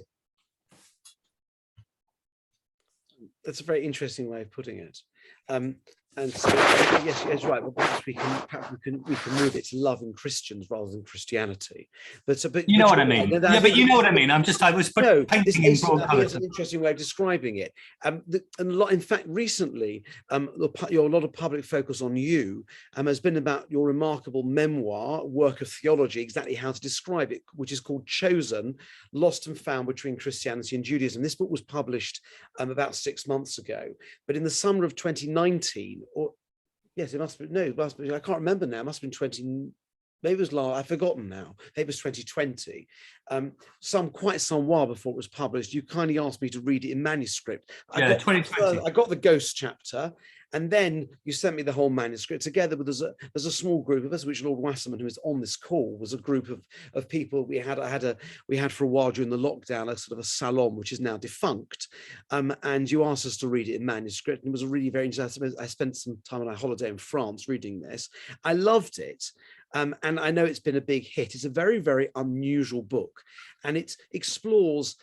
That's a very interesting way of putting it. And so, yes, right. But perhaps we can move it to loving Christians rather than Christianity. But you know what I mean. Yeah, but you know what I mean. I was painting in broad colours. That's an interesting way of describing it. In fact, recently, a lot of public focus on you has been about your remarkable memoir, work of theology, exactly how to describe it, which is called "Chosen: Lost and Found Between Christianity and Judaism." This book was published about 6 months ago, but in the summer of 2019. Or yes, it must be. No, it must be. I can't remember now. It must have been 20. Maybe it was last. I've forgotten now. Maybe it was 2020. Quite some while before it was published. You kindly asked me to read it in manuscript. Yeah, 2020. I got the ghost chapter, and then you sent me the whole manuscript together with there's a small group of us, which Lord Wasserman, who is on this call, was a group of people we had for a while during the lockdown, a sort of a salon which is now defunct, and you asked us to read it in manuscript, and it was a really very interesting. I spent some time on a holiday in France reading this. I loved it. And I know it's been a big hit. It's a very, very unusual book, and it explores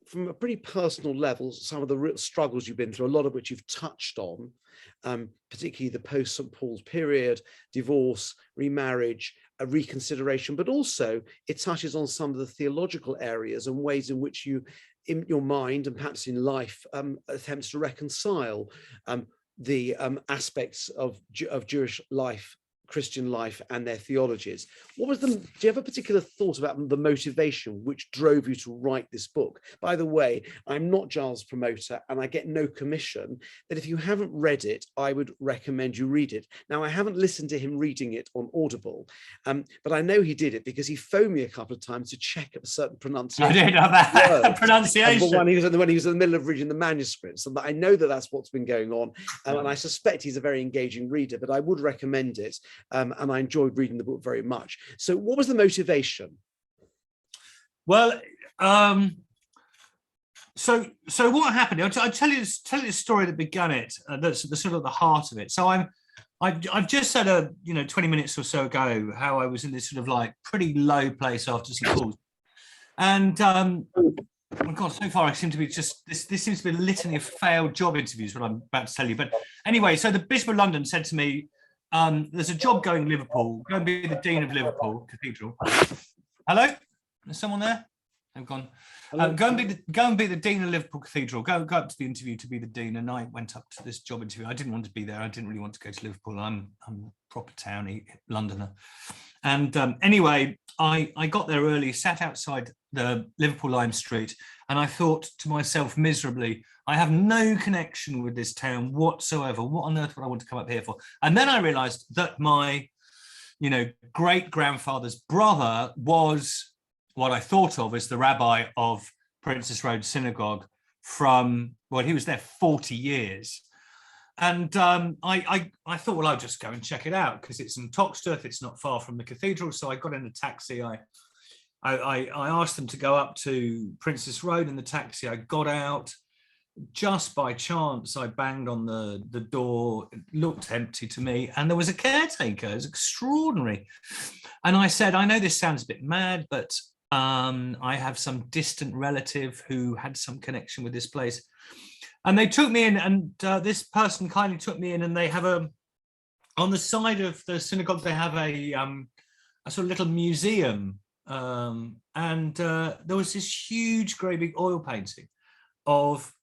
from a pretty personal level some of the real struggles you've been through, a lot of which you've touched on, particularly the post-St. Paul's period, divorce, remarriage, a reconsideration, but also it touches on some of the theological areas and ways in which you, in your mind and perhaps in life, attempts to reconcile the aspects of Jewish life, Christian life, and their theologies. Do you have a particular thought about the motivation which drove you to write this book? By the way, I'm not Giles' promoter and I get no commission, but if you haven't read it, I would recommend you read it. Now, I haven't listened to him reading it on Audible, but I know he did it because he phoned me a couple of times to check a certain pronunciation. I did have that pronunciation. When he was in the middle of reading the manuscripts, and I know that that's what's been going on, and I suspect he's a very engaging reader, but I would recommend it. And I enjoyed reading the book very much. So what was the motivation? Well, so what happened? I'll tell you the story that began it. That's the sort of the heart of it. So I've just said 20 minutes or so ago how I was in this sort of like pretty low place after St. Paul's, and oh my God, so far I seem to be just this seems to be a litany of failed job interviews. What I'm about to tell you, but anyway, so the Bishop of London said to me, there's a job going in Liverpool. Go and be the Dean of Liverpool Cathedral. Hello? There's someone there? They've gone. Go and be the Dean of Liverpool Cathedral. Go up to the interview to be the Dean. And I went up to this job interview. I didn't want to be there. I didn't really want to go to Liverpool. I'm a proper townie Londoner. And anyway, I got there early, sat outside the Liverpool Lime Street, and I thought to myself miserably, I have no connection with this town whatsoever. What on earth would I want to come up here for? And then I realized that my, great-grandfather's brother was what I thought of as the rabbi of Princess Road Synagogue he was there 40 years. And I thought, well, I'll just go and check it out because it's in Toxteth. It's not far from the cathedral. So I got in a taxi. I asked them to go up to Princess Road in the taxi. I got out. just by chance, I banged on the door. It looked empty to me, and there was a caretaker. It was extraordinary. And I said, I know this sounds a bit mad, but I have some distant relative who had some connection with this place. And they took me in, and this person kindly took me in, and they have on the side of the synagogue, they have a sort of little museum. And there was this huge, great big oil painting of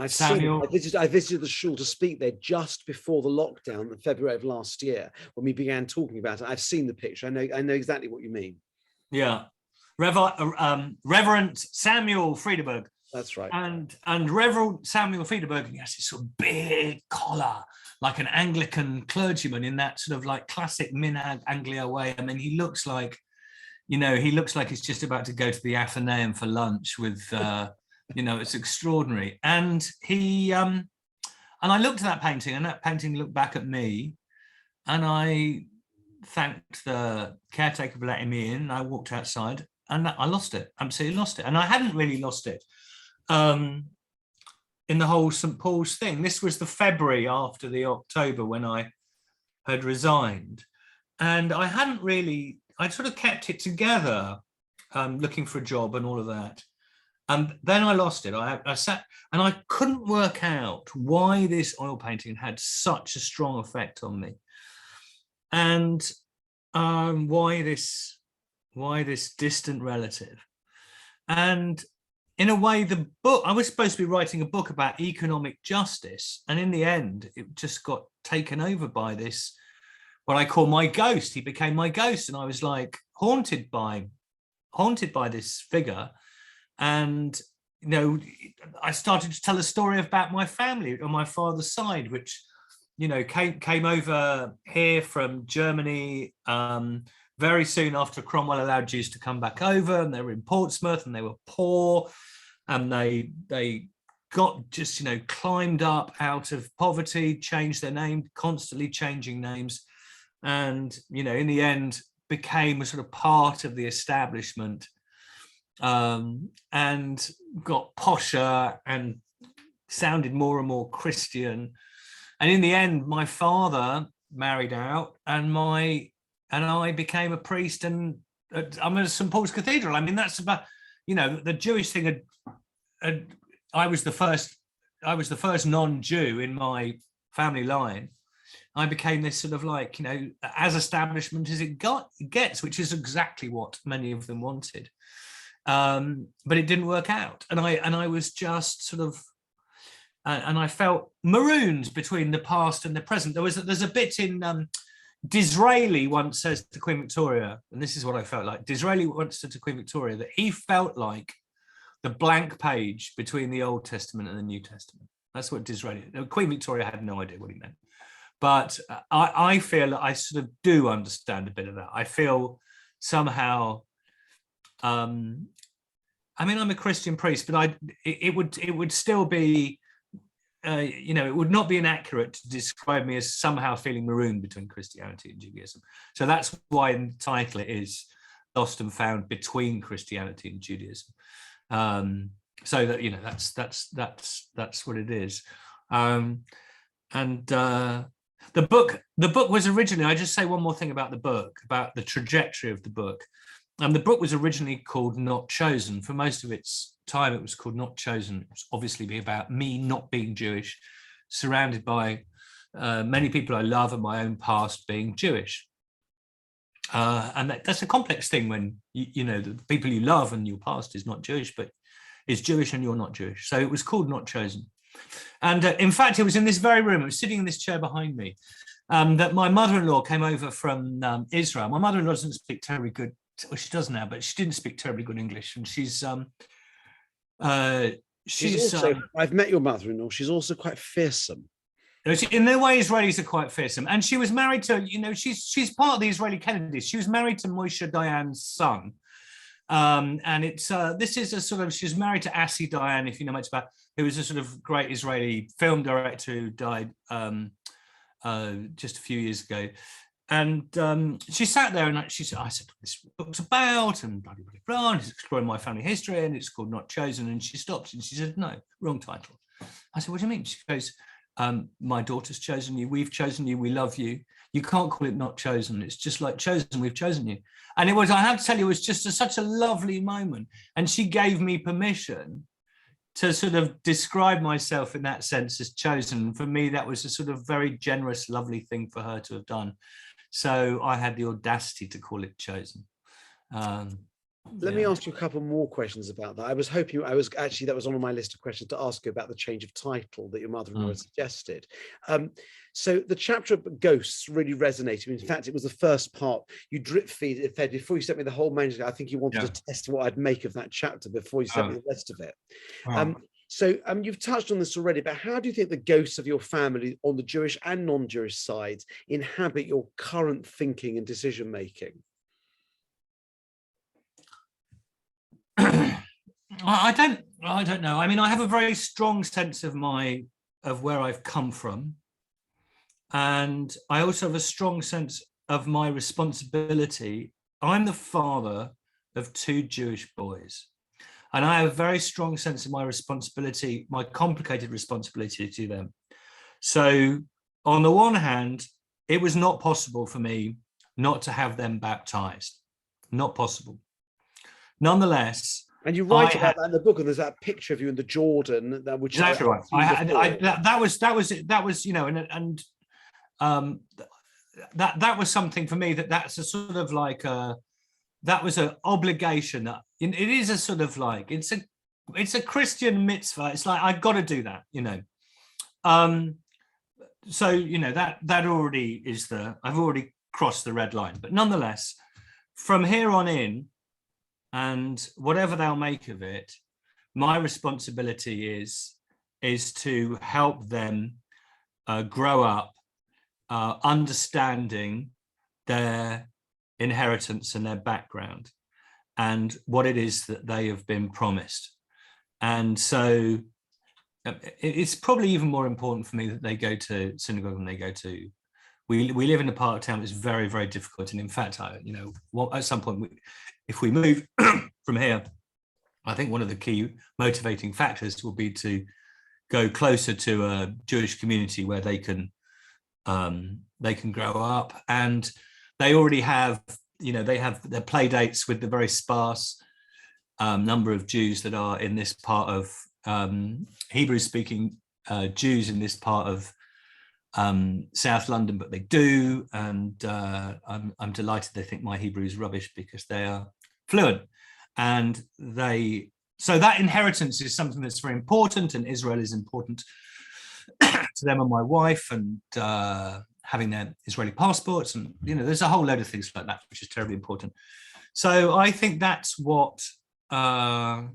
Samuel. I visited the shul to speak there just before the lockdown in February of last year, when we began talking about it. I've seen the picture. I know exactly what you mean. Yeah. Reverend Samuel Friedeberg. That's right. And Reverend Samuel Friedeberg, he has this sort of big collar, like an Anglican clergyman in that sort of like classic Minhag Anglia way. I mean, he looks like he's just about to go to the Athenaeum for lunch with, it's extraordinary. And and I looked at that painting, and that painting looked back at me, and I thanked the caretaker for letting me in. I walked outside, and I lost it, absolutely lost it. And I hadn't really lost it in the whole St. Paul's thing. This was the February after the October when I had resigned. And I'd sort of kept it together, looking for a job and all of that. And then I lost it. I sat and I couldn't work out why this oil painting had such a strong effect on me. And why this distant relative. And in a way, the book, I was supposed to be writing a book about economic justice. And in the end, it just got taken over by this, what I call my ghost. He became my ghost. And I was like haunted by this figure. And, I started to tell a story about my family on my father's side, which, came over here from Germany very soon after Cromwell allowed Jews to come back over, and they were in Portsmouth, and they were poor, and they got just, climbed up out of poverty, changed their name, constantly changing names, and, in the end became a sort of part of the establishment, and got posher and sounded more and more Christian. And in the end, my father married out, and I became a priest, and I'm at St. Paul's Cathedral. I mean, that's about, the Jewish thing. I was the first non-Jew in my family line. I became this sort of like, as establishment as it gets, which is exactly what many of them wanted. But it didn't work out, and I was just sort of. And I felt marooned between the past and the present. There's a bit in Disraeli once says to Queen Victoria, and this is what I felt like. Disraeli once said to Queen Victoria that he felt like the blank page between the Old Testament and the New Testament. That's what Disraeli. Queen Victoria had no idea what he meant, but I feel that I sort of do understand a bit of that. I feel somehow. I'm a Christian priest, but it would still be. It would not be inaccurate to describe me as somehow feeling marooned between Christianity and Judaism. So that's why in the title it is Lost and Found Between Christianity and Judaism. So that that's what it is. The book was originally. I just say one more thing about the book, about the trajectory of the book. The book was originally called Not Chosen. For most of its time, it was called Not Chosen. It was obviously about me not being Jewish, surrounded by many people I love and my own past being Jewish. And that's a complex thing when, the people you love and your past is not Jewish, but is Jewish and you're not Jewish. So it was called Not Chosen. And in fact, it was in this very room, I was sitting in this chair behind me, that my mother-in-law came over from Israel. My mother-in-law doesn't speak terribly good. Well, she does now, but she didn't speak terribly good English, and she's also, I've met your mother-in-law. She's also quite fearsome. In their way, Israelis are quite fearsome, and she was married to, she's part of the Israeli Kennedys. She was married to Moshe Dayan's son, and it's this is a sort of, she's married to Assi Dayan, if you know much about, who was a sort of great Israeli film director who died just a few years ago. she sat there and she said, I said, this book's about, and blah, blah, blah, blah, and it's exploring my family history, and it's called Not Chosen. And she stopped and she said, no, wrong title. I said, what do you mean? She goes, my daughter's chosen you, we've chosen you, we love you. You can't call it Not Chosen. It's just like chosen, we've chosen you. And it was, I have to tell you, it was just such a lovely moment. And she gave me permission to sort of describe myself in that sense as chosen. For me, that was a sort of very generous, lovely thing for her to have done. So I had the audacity to call it Chosen. Let me ask you a couple more questions about that. I was hoping, that was on my list of questions to ask you about the change of title that your mother-in-law suggested. So the chapter of ghosts really resonated. In fact, it was the first part. You drip fed before you sent me the whole manuscript. I think you wanted to test what I'd make of that chapter before you sent me the rest of it. So you've touched on this already, but how do you think the ghosts of your family on the Jewish and non-Jewish sides inhabit your current thinking and decision making? I don't know. I mean, I have a very strong sense of where I've come from, and I also have a strong sense of my responsibility. I'm the father of 2 Jewish boys, and I have a very strong sense of my responsibility, my complicated responsibility to them. So on the one hand, it was not possible for me not to have them baptized. Not possible. Nonetheless, and you write about that in the book, and there's that picture of you in the Jordan, which exactly right. That was you know, that was something for me. That's a sort of like that was an obligation. It is a sort of like it's a Christian mitzvah. It's like I've got to do that, you know. So you know that already is I've already crossed the red line. But nonetheless, from here on in, and whatever they'll make of it, my responsibility is to help them grow up understanding their inheritance and their background and what it is that they have been promised. And so it's probably even more important for me that they go to synagogue than they go to. We live in a part of town that's very, very difficult. And in fact, at some point, if we move from here, I think one of the key motivating factors will be to go closer to a Jewish community where they can grow up. And they already have, they have their play dates with the very sparse number of Jews that are in this part of Hebrew-speaking Jews in this part of South London, but they do, and I'm delighted they think my Hebrew is rubbish because they are fluent, and so that inheritance is something that's very important, and Israel is important to them and my wife, and having their Israeli passports, and there's a whole load of things like that which is terribly important. So I think that's what I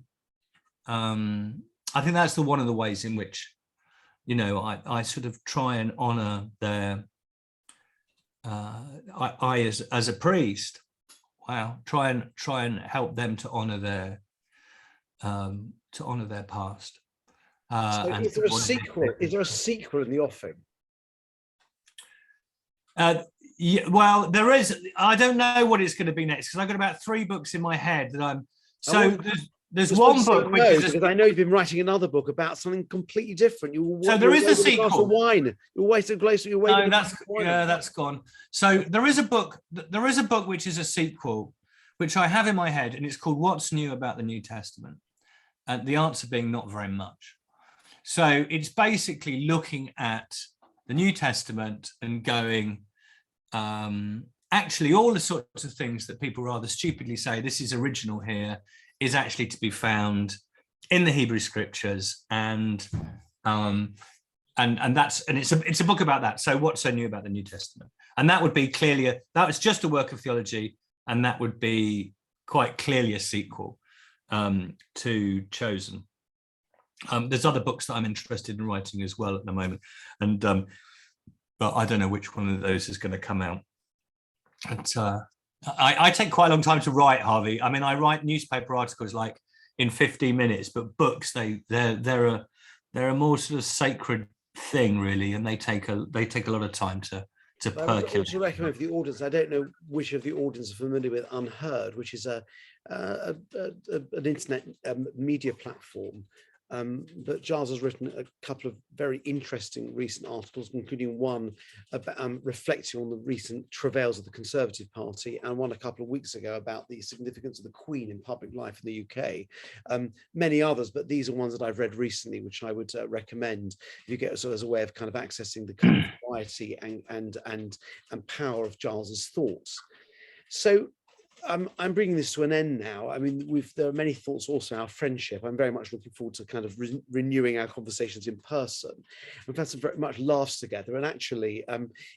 think that's one of the ways in which I sort of try and honor their I as a priest, try and help them to honor their past. So is there a sequel? Is there a sequel in the offing? Yeah, well, there is. I don't know what it's going to be next because I've got about 3 books in my head that I'm. So there's one book which is because I know you've been writing another book about something completely different. So there is a sequel. A glass of wine. You're wasting a glass. You're waiting. No, that's gone. So there is a book. There is a book which is a sequel, which I have in my head, and it's called "What's New About the New Testament?" And the answer being not very much. So it's basically looking at the New Testament and going, actually, all the sorts of things that people rather stupidly say this is original here is actually to be found in the Hebrew scriptures, and it's a book about that. So what's so new about the New Testament? And that would be clearly that was just a work of theology, and that would be quite clearly a sequel to Chosen. There's other books that I'm interested in writing as well at the moment, and but I don't know which one of those is going to come out. And I take quite a long time to write, Harvey. I mean, I write newspaper articles like in 15 minutes, but books they're a more sort of sacred thing, really, and they take a lot of time to I would percolate. also recommend for the audience, I don't know which of the audience are familiar with Unheard, which is an internet media platform. But Giles has written a couple of very interesting recent articles, including one about, reflecting on the recent travails of the Conservative Party, and one a couple of weeks ago about the significance of the Queen in public life in the UK. Many others, but these are ones that I've read recently, which I would recommend if you get as a way of kind of accessing the kind of variety and power of Giles's thoughts. So I'm bringing this to an end now. I mean, there are many thoughts also our friendship. I'm very much looking forward to kind of renewing our conversations in person. We've had some very much laughs together, and actually,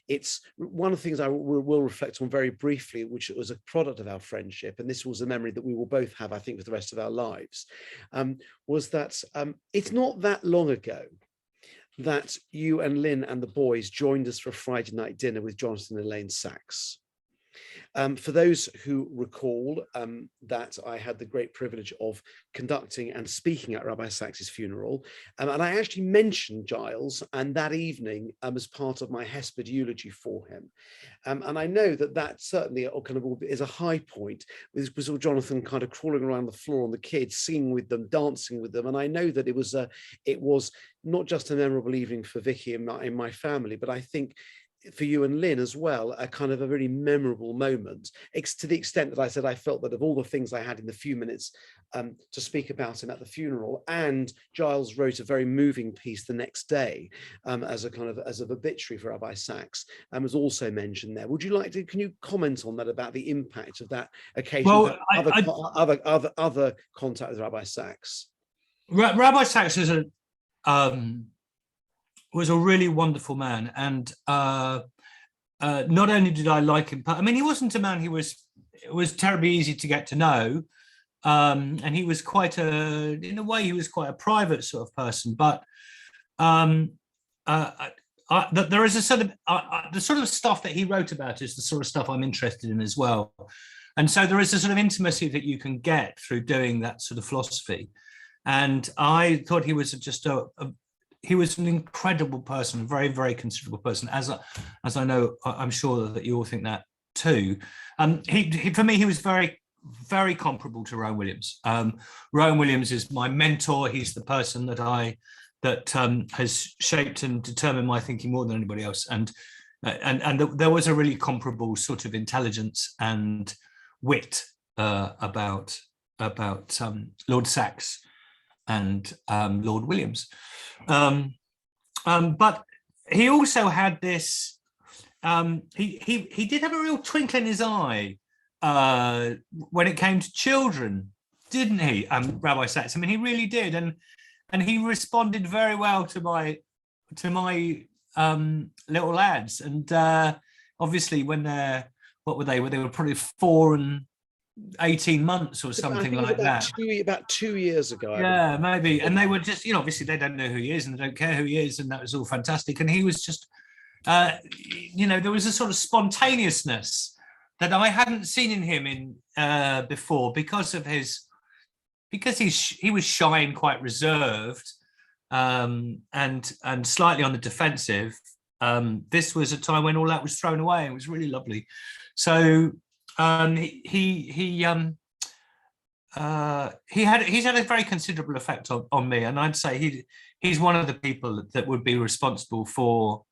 it's one of the things I will reflect on very briefly, which was a product of our friendship, and this was a memory that we will both have, I think, for the rest of our lives, was that it's not that long ago that you and Lynn and the boys joined us for a Friday night dinner with Jonathan and Elaine Sachs. For those who recall that I had the great privilege of conducting and speaking at Rabbi Sachs's funeral, and I actually mentioned Giles and that evening as part of my Hesped eulogy for him. And I know that certainly kind of is a high point, with Jonathan kind of crawling around the floor on the kids, singing with them, dancing with them. And I know that it was not just a memorable evening for Vicky and my family, but I think for you and Lynn as well, a kind of a really memorable moment, to the extent that I said I felt that of all the things I had in the few minutes to speak about him at the funeral, and Giles wrote a very moving piece the next day as an obituary for Rabbi Sachs, and was also mentioned there. Would you like to, can you comment on that, about the impact of that occasion, Well, other contact with Rabbi Sachs? Rabbi Sachs was a really wonderful man, and not only did I like him, I mean, he wasn't a man who was terribly easy to get to know, and he was in a way, he was quite a private sort of person. But there is a sort of the sort of stuff that he wrote about is the sort of stuff I'm interested in as well, and so there is a sort of intimacy that you can get through doing that sort of philosophy. And I thought he was he was an incredible person, a very, very considerable person, as I know, I'm sure that you all think that too. For me, he was very, very comparable to Rowan Williams. Rowan Williams is my mentor. He's the person that has shaped and determined my thinking more than anybody else. And there was a really comparable sort of intelligence and wit about Lord Sachs and Lord Williams. But he also had this, he did have a real twinkle in his eye when it came to children, didn't he, Rabbi Sachs? I mean, he really did, and he responded very well to my little lads. And obviously, when what were they? They were probably 4 and 18 months or something like that. About 2 years ago. Yeah, maybe. And they were just, obviously they don't know who he is and they don't care who he is, and that was all fantastic. And he was just, there was a sort of spontaneousness that I hadn't seen in him before, because he was shy and quite reserved, and slightly on the defensive. This was a time when all that was thrown away. It was really lovely. So he's had a very considerable effect on me, and I'd say he's one of the people that would be responsible for,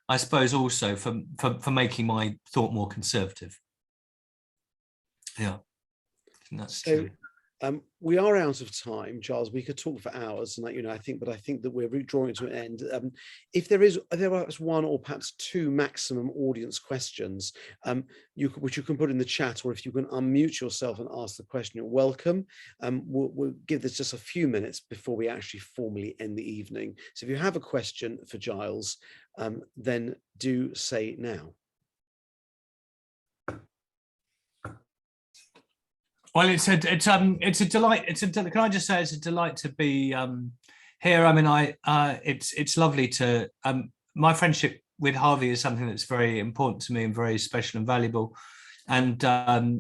I suppose, also for making my thought more conservative. Yeah, I think that's true. We are out of time, Giles. We could talk for hours, and I think that we're drawing it to an end. If there are one or perhaps two maximum audience questions, which you can put in the chat, or if you can unmute yourself and ask the question, you're welcome. We'll give this just a few minutes before we actually formally end the evening. So if you have a question for Giles, then do say now. Well, it's a delight. Can I just say it's a delight to be here. I mean, it's lovely to. My friendship with Harvey is something that's very important to me and very special and valuable. And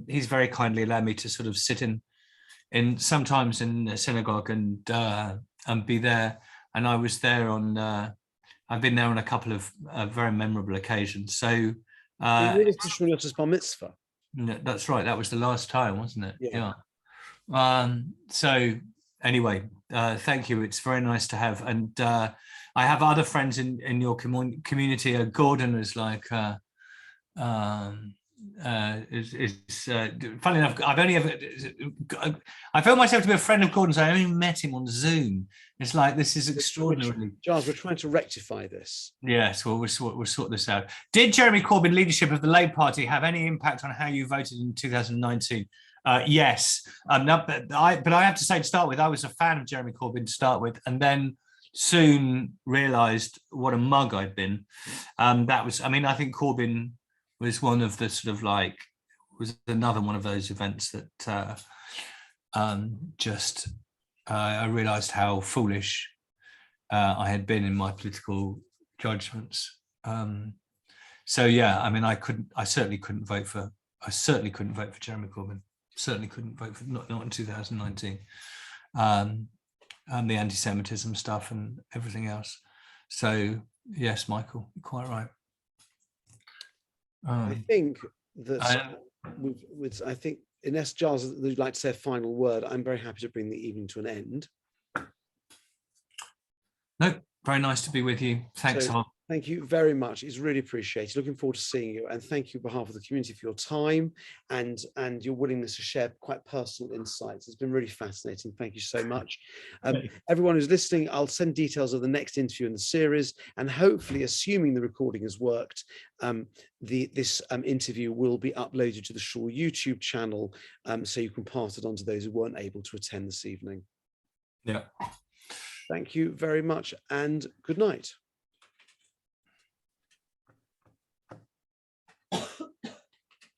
he's very kindly allowed me to sort of sit in sometimes in a synagogue and be there. And I was there on I've been there on a couple of very memorable occasions. So you were to Shmuel's bar mitzvah. That's right. That was the last time, wasn't it? Yeah. So anyway, thank you. It's very nice to have, and I have other friends in your community. Gordon is like, funny enough, I felt myself to be a friend of Gordon's. I only met him on Zoom. It's like, this is extraordinary. Giles, we're trying to rectify this. Yes, well, we'll sort this out. Did Jeremy Corbyn leadership of the Labour Party have any impact on how you voted in 2019? Yes. But I have to say, to start with, I was a fan of Jeremy Corbyn to start with, and then soon realised what a mug I'd been. I think Corbyn was one of the sort of like, was another one of those events that I realised how foolish I had been in my political judgments. So yeah, I mean, I certainly couldn't vote for Jeremy Corbyn. Certainly couldn't vote for, not in 2019. And the anti-Semitism stuff and everything else. So yes, Michael, you're quite right. I think that I think, unless Giles would like to say a final word, I'm very happy to bring the evening to an end. No, very nice to be with you. Thanks, Hart. Thank you very much. It's really appreciated. Looking forward to seeing you, and thank you on behalf of the community for your time and your willingness to share quite personal insights. It's been really fascinating. Thank you so much. Everyone who's listening, I'll send details of the next interview in the series, and hopefully, assuming the recording has worked, this interview will be uploaded to the Shaw YouTube channel, so you can pass it on to those who weren't able to attend this evening. Yeah. Thank you very much, and good night.